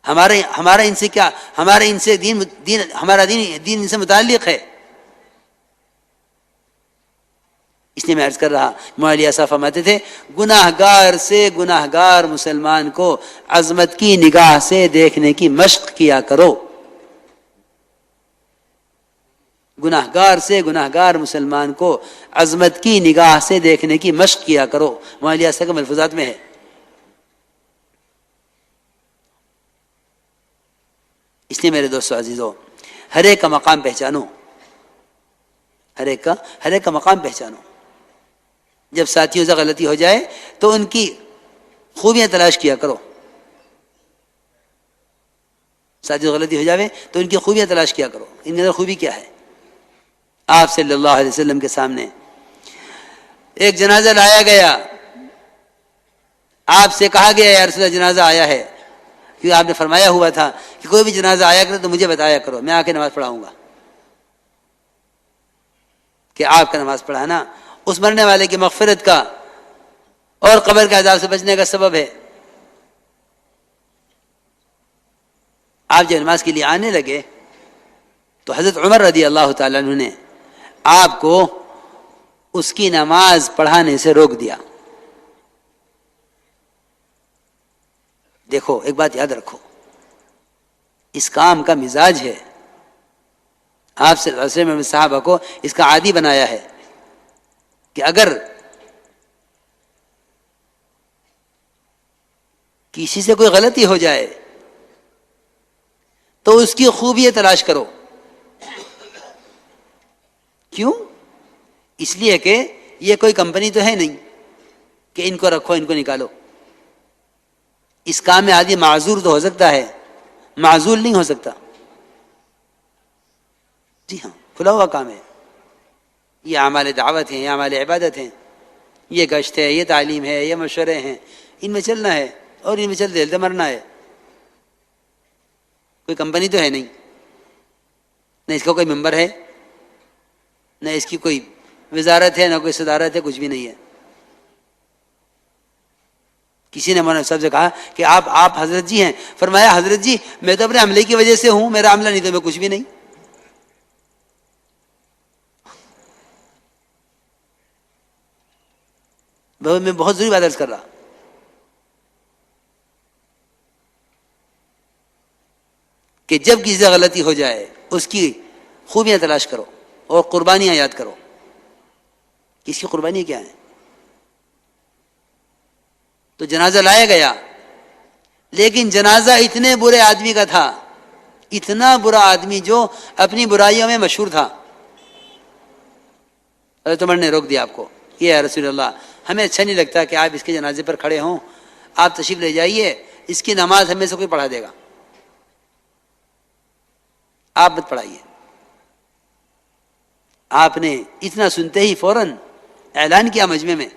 ہمارا ان سے کیا، ہمارا ان سے دین ہمارا دین ان سے متعلق ہے. اس لیے میں عرض کر رہا، مولانا علی صاحب فرماتے تھے گناہ گار سے گناہ گار مسلمان کو عظمت کی نگاہ سے دیکھنے کی مشق کیا کرو. گناہ گار سے گناہ گار مسلمان کو عظمت کی نگاہ سے دیکھنے کی مشق کیا کرو. مولانا علی صاحب کے ملفوظات میں ہے. اس لیے میرے دوستو عزیزو، ہر ایک کا مقام پہچانو، ہر ایک کا مقام پہچانو. جب ساتھیوں سے غلطی ہو جائے تو ان کی خوبیاں تلاش کیا کرو. ساتھیوں سے غلطی ہو جائے تو ان کی خوبیاں تلاش کیا کرو. ان کے اندر خوبی کیا ہے؟ آپ صلی اللہ علیہ وسلم کے سامنے ایک جنازہ لایا گیا، آپ سے کہا گیا یا رسول اللہ جنازہ آیا ہے، کیونکہ آپ نے فرمایا ہوا تھا کہ کوئی بھی جنازہ آیا کرے تو مجھے بتایا کرو، میں آ کے نماز پڑھاؤں گا. کہ آپ کا نماز پڑھانا اس مرنے والے کی مغفرت کا اور قبر کے عذاب سے بچنے کا سبب ہے. آپ جب نماز کے لیے آنے لگے تو حضرت عمر رضی اللہ تعالیٰ عنہ نے آپ کو اس کی نماز پڑھانے سے روک دیا. دیکھو ایک بات یاد رکھو، اس کام کا مزاج ہے. آپ صلی اللہ علیہ وسلم صحابہ کو اس کا عادی بنایا ہے کہ اگر کسی سے کوئی غلطی ہو جائے تو اس کی خوبی تلاش کرو. کیوں؟ اس لیے کہ یہ کوئی کمپنی تو ہے نہیں کہ ان کو رکھو ان کو نکالو. اس کام میں آدمی معذور تو ہو سکتا ہے، معذول نہیں ہو سکتا. جی ہاں، کھلا ہوا کام ہے. یہ اعمال دعوت ہیں، یہ اعمال عبادت ہیں، یہ گشت ہے، یہ تعلیم ہے، یہ مشورے ہیں، ان میں چلنا ہے اور ان میں چلتے چلتے مرنا ہے. کوئی کمپنی تو ہے نہیں، نہ اس کا کوئی ممبر ہے، نہ اس کی کوئی وزارت ہے، نہ کوئی صدارت ہے، کچھ بھی نہیں ہے. کسی نے مولانا صاحب سے کہا کہ آپ حضرت جی ہیں. فرمایا حضرت جی میں تو اپنے عملے کی وجہ سے ہوں، میرا عملہ نہیں تو میں کچھ بھی نہیں. میں بہت ضروری بات عرض کر رہا کہ جب کسی سے غلطی ہو جائے اس کی خوبیاں تلاش کرو اور قربانیاں یاد کرو. کس کی قربانی کیا ہے؟ تو جنازہ لایا گیا، لیکن جنازہ اتنے برے آدمی کا تھا، اتنا برا آدمی جو اپنی برائیوں میں مشہور تھا. حضرت عمر نے روک دیا آپ کو. یہ ہے رسول اللہ، ہمیں اچھا نہیں لگتا کہ آپ اس کے جنازے پر کھڑے ہوں، آپ تشریف لے جائیے، اس کی نماز ہمیں سے کوئی پڑھا دے گا، آپ مت پڑھائیے. آپ نے اتنا سنتے ہی فوراً اعلان کیا مجمع میں،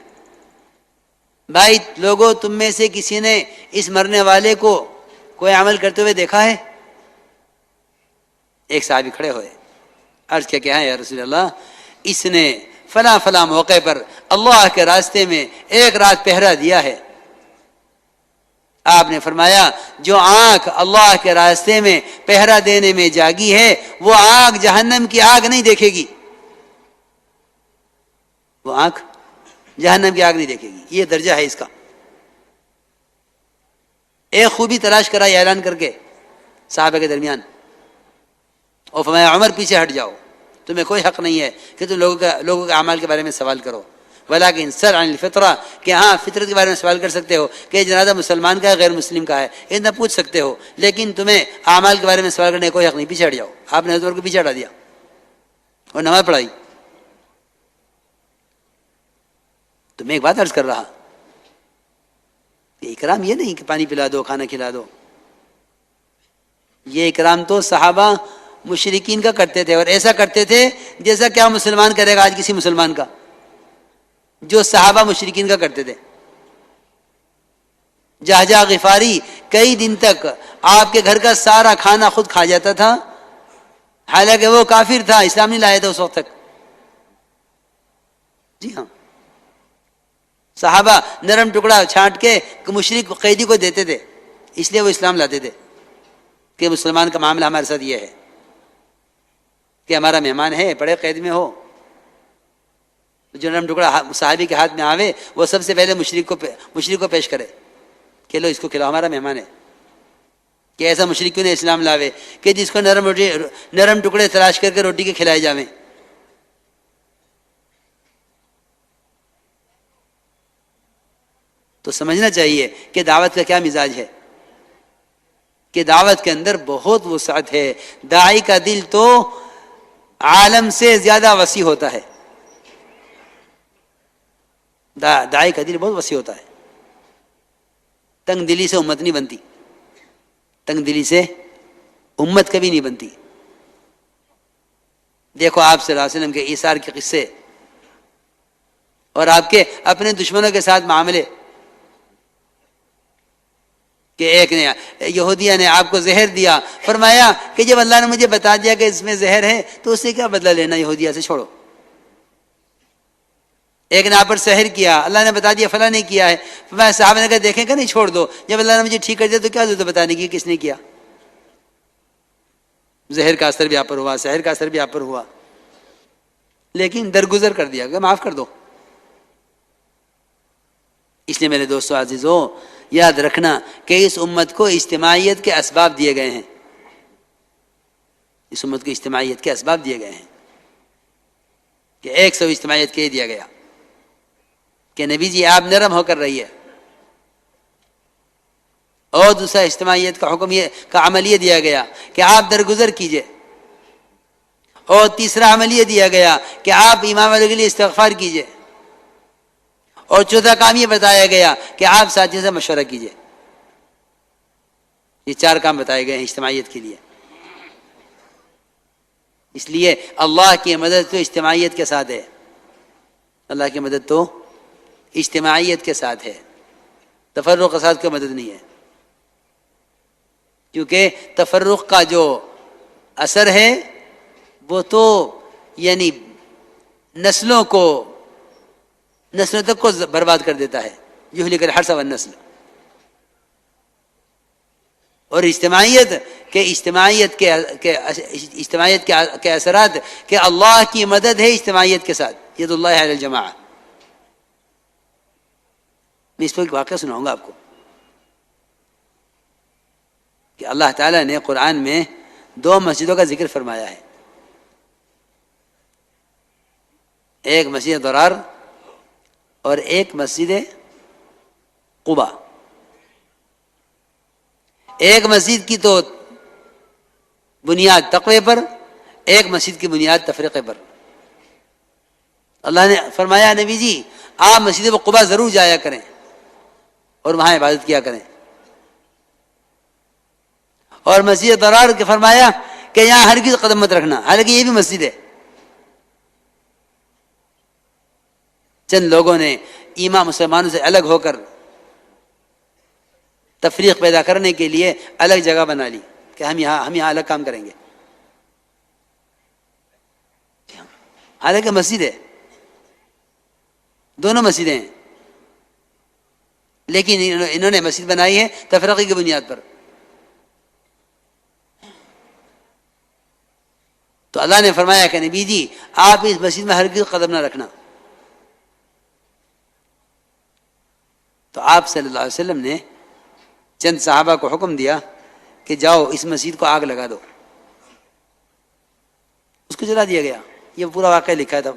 بھائی لوگوں تم میں سے کسی نے اس مرنے والے کو کوئی عمل کرتے ہوئے دیکھا ہے؟ ایک صحابی کھڑے ہوئے، عرض کیا ہے یا رسول اللہ، اس نے فلاں فلاں موقع پر اللہ کے راستے میں ایک رات پہرا دیا ہے. آپ نے فرمایا جو آنکھ اللہ کے راستے میں پہرا دینے میں جاگی ہے وہ آنکھ جہنم کی آگ نہیں دیکھے گی، وہ آنکھ جہنم کی آگ نہیں دیکھے گی. یہ درجہ ہے اس کا. ایک خوبی تلاش کرا یہ اعلان کر کے صحابہ کے درمیان، اور فرمایا عمر پیچھے ہٹ جاؤ، تمہیں کوئی حق نہیں ہے کہ تم لوگوں کے اعمال کے بارے میں سوال کرو. ولیکن سر عن الفطرہ، کہ ہاں فطرت کے بارے میں سوال کر سکتے ہو کہ یہ جنازہ مسلمان کا ہے غیر مسلم کا ہے، اتنا پوچھ سکتے ہو، لیکن تمہیں اعمال کے بارے میں سوال کرنے کا کوئی حق نہیں. پیچھے ہٹ جاؤ. آپ نے حضرت کو پیچھے ہٹا دیا اور نماز پڑھائی. تو میں ایک بات عرض کر رہا، یہ اکرام یہ نہیں کہ پانی پلا دو کھانا کھلا دو. یہ اکرام تو صحابہ مشرکین کا کرتے تھے، اور ایسا کرتے تھے جیسا کیا مسلمان کرے گا آج کسی مسلمان کا، جو صحابہ مشرکین کا کرتے تھے. جہجہ غفاری کئی دن تک آپ کے گھر کا سارا کھانا خود کھا جاتا تھا، حالانکہ وہ کافر تھا، اسلام نہیں لایا تھا اس وقت تک. جی ہاں، صحابہ نرم ٹکڑا چھانٹ کے مشرک قیدی کو دیتے تھے، اس لیے وہ اسلام لاتے تھے. کہ مسلمان کا معاملہ ہمارے ساتھ یہ ہے کہ ہمارا مہمان ہے، بڑے قید میں ہو، جو نرم ٹکڑا صحابی کے ہاتھ میں آوے وہ سب سے پہلے مشرک کو پیش کرے کہ لو اس کو کھلاؤ، ہمارا مہمان ہے. کہ ایسا مشرک کیوں نہیں اسلام لاوے کہ جس کو نرم ٹکڑے تلاش کر کے روٹی کے کھلائے جاویں. تو سمجھنا چاہیے کہ دعوت کا کیا مزاج ہے، کہ دعوت کے اندر بہت وسعت ہے. داعی کا دل تو عالم سے زیادہ وسیع ہوتا ہے. داعی کا دل بہت وسیع ہوتا ہے. تنگ دلی سے امت نہیں بنتی، تنگ دلی سے امت کبھی نہیں بنتی. دیکھو آپ صلی اللہ علیہ وسلم کے ایثار کے قصے اور آپ کے اپنے دشمنوں کے ساتھ معاملے، کہ ایک نے یہودیہ نے آپ کو زہر دیا، فرمایا کہ جب اللہ نے مجھے بتا دیا کہ اس میں زہر ہے تو اس سے کیا بدلہ لینا، یہودیہ سے چھوڑو. ایک نے آپ پر سحر کیا، اللہ نے بتا دیا فلاں نے کیا ہے، فرمایا صحابہ نے کہا دیکھیں کہ نہیں چھوڑ دو، جب اللہ نے مجھے ٹھیک کر دیا تو کیا ضرورت بتانے کی کس نے کیا. زہر کا اثر بھی آپ پر ہوا، سحر کا اثر بھی آپ پر ہوا، لیکن درگزر کر دیا کہ معاف کر دو. اس لیے میرے دوستو عزیزو یاد رکھنا کہ اس امت کو اجتماعیت کے اسباب دیے گئے ہیں. اس امت کو اجتماعیت کے اسباب دیے گئے ہیں کہ 100 اجتماعیت کے دیا گیا کہ نبی جی آپ نرم ہو کر رہیے، اور دوسرا اجتماعیت کا حکم یہ کا عمل یہ دیا گیا کہ آپ درگزر کیجئے، اور تیسرا عمل یہ دیا گیا کہ آپ امام والے کے لیے استغفار کیجئے، اور چوتھا کام یہ بتایا گیا کہ آپ ساتھیوں سے مشورہ کیجئے. یہ 4 کام بتائے گئے ہیں اجتماعیت کے لیے. اس لیے اللہ کی مدد تو اجتماعیت کے ساتھ ہے، اللہ کی مدد تو اجتماعیت کے ساتھ ہے، تفرق کے ساتھ کوئی مدد نہیں ہے. کیونکہ تفرق کا جو اثر ہے وہ تو یعنی نسلوں تک کو برباد کر دیتا ہے. یہلک الحرث والنسل. اور اجتماعیت کے اثرات کہ اللہ کی مدد ہے اجتماعیت کے ساتھ، ید اللہ علی الجماعہ. میں اس پر ایک واقعہ سناؤں گا آپ کو کہ اللہ تعالیٰ نے قرآن میں 2 مسجدوں کا ذکر فرمایا ہے، ایک مسجد ضرار اور ایک مسجد قباء. ایک مسجد کی تو بنیاد تقوی پر، ایک مسجد کی بنیاد تفریقے پر. اللہ نے فرمایا نبی جی آپ مسجد قباء ضرور جایا کریں اور وہاں عبادت کیا کریں. اور مسجد ضرار کے فرمایا کہ یہاں ہرگز قدم مت رکھنا، حالانکہ یہ بھی مسجد ہے. چند لوگوں نے ایمان مسلمانوں سے الگ ہو کر تفریق پیدا کرنے کے لیے الگ جگہ بنا لی کہ ہم یہاں الگ کام کریں گے، حالانکہ مسجد ہے، دونوں مسجدیں ہیں، لیکن انہوں نے مسجد بنائی ہے تفرقے کی بنیاد پر. تو اللہ نے فرمایا کہ نبی جی آپ اس مسجد میں ہرگز قدم نہ رکھنا. تو آپ صلی اللہ علیہ وسلم نے چند صحابہ کو حکم دیا کہ جاؤ اس مسجد کو آگ لگا دو. اس کو جلا دیا گیا. یہ پورا واقعہ لکھا تھا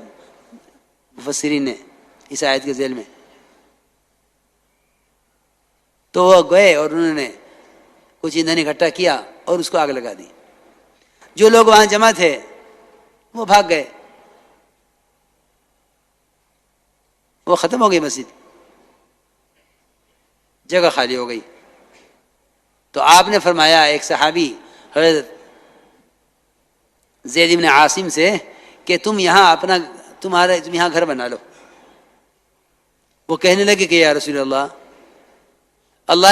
مفسرین نے اس آیت کے ذیل میں. تو وہ گئے اور انہوں نے کچھ ایندھن اکٹھا کیا اور اس کو آگ لگا دی. جو لوگ وہاں جمع تھے وہ بھاگ گئے، وہ ختم ہو گئی مسجد، جگہ خالی ہو گئی. تو آپ نے فرمایا ایک صحابی حضرت زید بن عاصم سے کہ تم یہاں گھر بنا لو. وہ کہنے لگے کہ یا رسول اللہ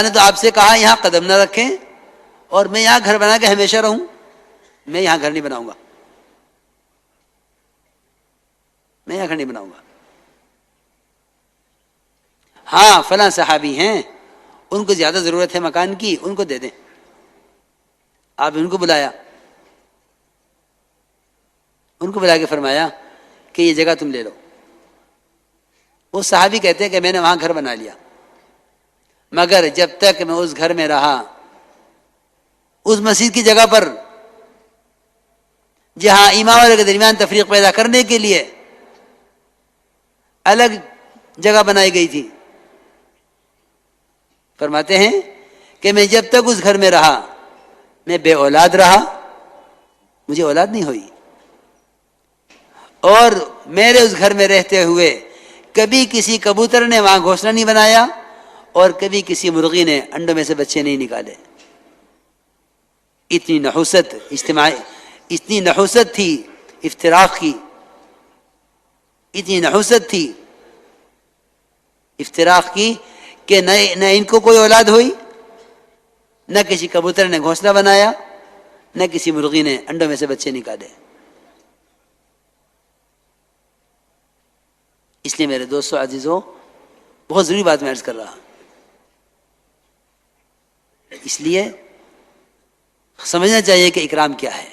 نے تو آپ سے کہا یہاں قدم نہ رکھیں، اور میں یہاں گھر بنا کے ہمیشہ رہوں؟ میں یہاں گھر نہیں بناؤں گا، میں یہاں گھر نہیں بناؤں گا. ہاں فلاں صحابی ہیں ان کو زیادہ ضرورت ہے مکان کی، ان کو دے دیں. آپ ان کو بلایا، ان کو بلا کے فرمایا کہ یہ جگہ تم لے لو. وہ صحابی کہتے ہیں کہ میں نے وہاں گھر بنا لیا، مگر جب تک میں اس گھر میں رہا، اس مسجد کی جگہ پر جہاں امام والے کے درمیان تفریق پیدا کرنے کے لیے الگ جگہ بنائی گئی تھی، فرماتے ہیں کہ میں جب تک اس گھر میں رہا میں بے اولاد رہا، مجھے اولاد نہیں ہوئی، اور میرے اس گھر میں رہتے ہوئے کبھی کسی کبوتر نے وہاں گھونسلہ نہیں بنایا اور کبھی کسی مرغی نے انڈوں میں سے بچے نہیں نکالے. اتنی نحوست اجتماعی، اتنی نحوست تھی افتراق کی، اتنی نحوست تھی افتراق کی کہ نہ ان کو کوئی اولاد ہوئی، نہ کسی کبوتر نے گھونسلہ بنایا، نہ کسی مرغی نے انڈوں میں سے بچے نکالے. اس لیے میرے دوستو عزیزوں، بہت ضروری بات میں عرض کر رہا، اس لیے سمجھنا چاہیے کہ اکرام کیا ہے.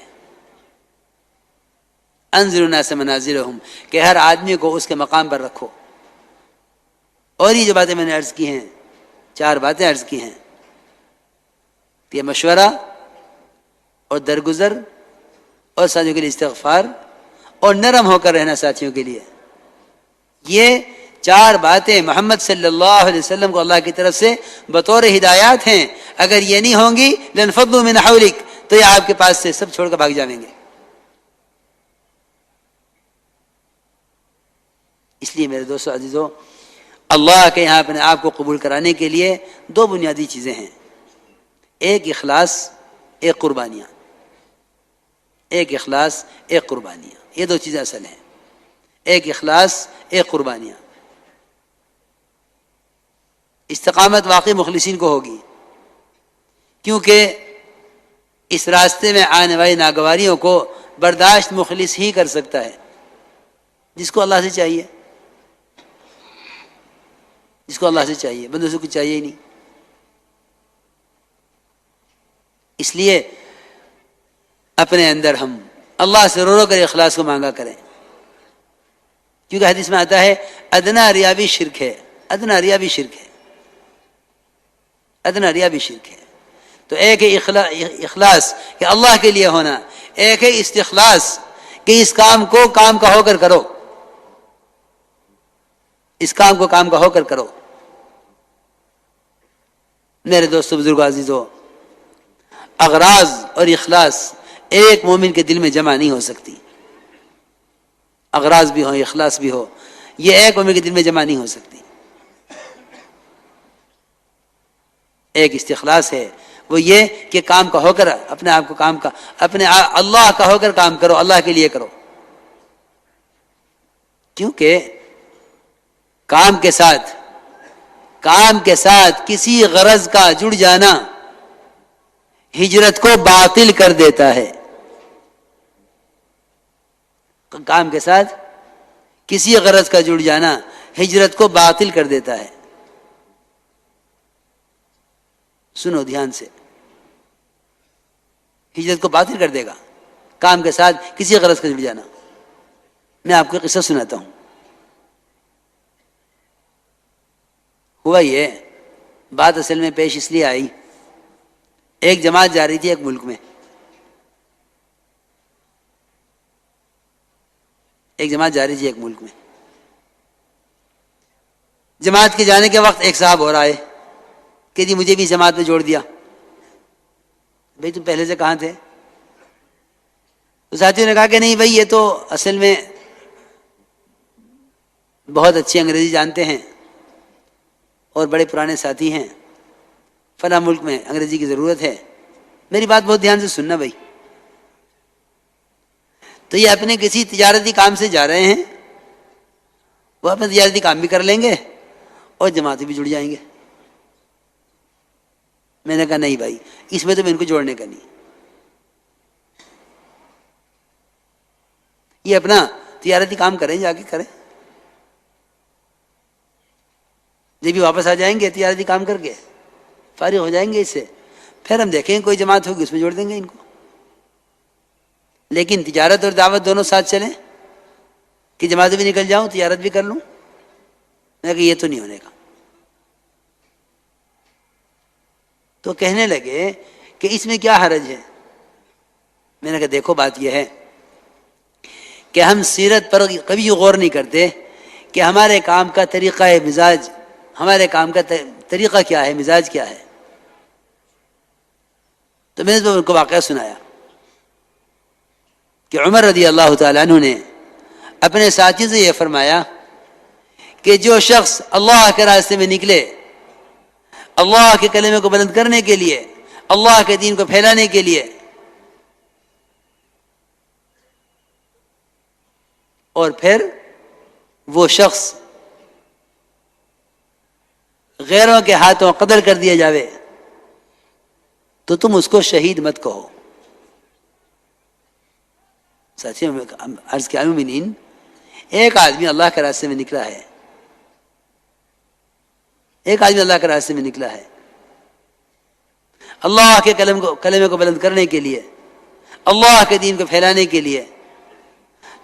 انظروا الناس منازلهم، کہ ہر آدمی کو اس کے مقام پر رکھو. اور یہ جو باتیں میں نے عرض کی ہیں، 4 باتیں عرض کی ہیں، یہ مشورہ اور درگزر اور ساتھیوں کے لیے استغفار اور نرم ہو کر رہنا ساتھیوں کے لیے، یہ 4 باتیں محمد صلی اللہ علیہ وسلم کو اللہ کی طرف سے بطور ہدایات ہیں. اگر یہ نہیں ہوں گی لنفضوا من حولک، تو یہ آپ کے پاس سے سب چھوڑ کر بھاگ جائیں گے. اس لیے میرے دوستو عزیزو، اللہ کے یہاں اپنے آپ کو قبول کرانے کے لیے 2 بنیادی چیزیں ہیں، ایک اخلاص، ایک قربانیاں. ایک اخلاص، ایک قربانیاں، یہ 2 چیزیں اصل ہیں، ایک اخلاص، ایک قربانیاں. استقامت واقعی مخلصین کو ہوگی، کیونکہ اس راستے میں آنے والی ناگواریوں کو برداشت مخلص ہی کر سکتا ہے، جس کو اللہ سے چاہیے، جس کو اللہ سے چاہیے، بندوں سے کچھ چاہیے ہی نہیں. اس لیے اپنے اندر ہم اللہ سے رو رو کر اخلاص کو مانگا کریں، کیونکہ حدیث میں آتا ہے ادنا ریا بھی شرک ہے، ادنا ریا بھی شرک ہے، ادنا ریا بھی شرک ہے. تو ایک ہے اخلاص کہ اللہ کے لیے ہونا، ایک ہے استخلاص کہ اس کام کو کام کا ہو کر کرو، اس کام کو کام کا ہو کر کرو. میرے دوستو بزرگوں عزیزو، اغراض اور اخلاص ایک مومن کے دل میں جمع نہیں ہو سکتی. اغراض بھی ہو، اخلاص بھی ہو، یہ ایک مومن کے دل میں جمع نہیں ہو سکتی. ایک استخلاص ہے، وہ یہ کہ کام کا ہو کر اپنے آپ کو کام کا اپنے اللہ کا ہو کر کام کرو، اللہ کے لیے کرو. کیونکہ کام کے ساتھ کسی غرض کا جڑ جانا ہجرت کو باطل کر دیتا ہے. کام کے ساتھ کسی غرض کا جڑ جانا ہجرت کو باطل کر دیتا ہے. سنو دھیان سے، ہجرت کو باطل کر دے گا کام کے ساتھ کسی غرض کا جڑ جانا. میں آپ کو ایک قصہ سناتا ہوں. ہوا یہ، بات اصل میں پیش اس لیے آئی، ایک جماعت جا رہی تھی ایک ملک میں، ایک جماعت جا رہی تھی ایک ملک میں. جماعت کے جانے کے وقت ایک صاحب اور آئے کہ جی مجھے بھی جماعت میں جوڑ دیا. بھئی تم پہلے سے کہاں تھے؟ تو ساتھیوں نے کہا کہ نہیں بھئی یہ تو اصل میں بہت اچھی انگریزی جانتے ہیں اور بڑے پرانے ساتھی ہیں، فلاں ملک میں انگریزی کی ضرورت ہے. میری بات بہت دھیان سے سننا بھائی. تو یہ اپنے کسی تجارتی کام سے جا رہے ہیں، وہ اپنا تجارتی کام بھی کر لیں گے اور جماعتیں بھی جڑ جائیں گے. میں نے کہا نہیں بھائی، اس میں تو میں ان کو جوڑنے کا نہیں. یہ اپنا تجارتی کام کریں، جا کے کریں، جب بھی واپس آ جائیں گے تجارتی کام کر کے فارغ ہو جائیں گے اس سے، پھر ہم دیکھیں کوئی جماعت ہوگی اس میں جوڑ دیں گے ان کو. لیکن تجارت اور دعوت دونوں ساتھ چلیں کہ جماعت بھی نکل جاؤں تجارت بھی کر لوں, میں کہ یہ تو نہیں ہونے کا. تو کہنے لگے کہ اس میں کیا حرج ہے. میں نے کہا دیکھو بات یہ ہے کہ ہم سیرت پر کبھی غور نہیں کرتے کہ ہمارے کام کا طریقہ مزاج, ہمارے کام کا طریقہ کیا ہے, مزاج کیا ہے. تو میں نے ان کو واقعہ سنایا کہ عمر رضی اللہ تعالیٰ عنہ نے اپنے ساتھی سے یہ فرمایا کہ جو شخص اللہ کے راستے میں نکلے, اللہ کے کلمے کو بلند کرنے کے لیے, اللہ کے دین کو پھیلانے کے لیے, اور پھر وہ شخص غیروں کے ہاتھوں قتل کر دیا جاوے تو تم اس کو شہید مت کہو. ساتھیوں عرض کیا مومنین, ایک آدمی اللہ کے راستے میں نکلا ہے, ایک آدمی اللہ کے راستے میں نکلا ہے اللہ کے کلمے کو بلند کرنے کے لیے, اللہ کے دین کو پھیلانے کے لیے,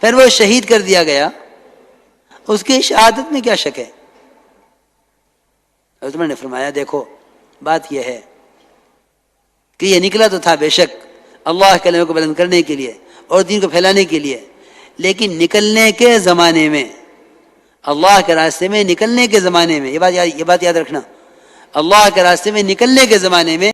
پھر وہ شہید کر دیا گیا, اس کی شہادت میں کیا شک ہے. حضرت عمر نے فرمایا دیکھو بات یہ ہے کہ یہ نکلا تو تھا بے شک اللہ کے کلمے کو بلند کرنے کے لیے اور دین کو پھیلانے کے لیے, لیکن نکلنے کے زمانے میں, اللہ کے راستے میں نکلنے کے زمانے میں, یہ بات یاد رکھنا, اللہ کے راستے میں نکلنے کے زمانے میں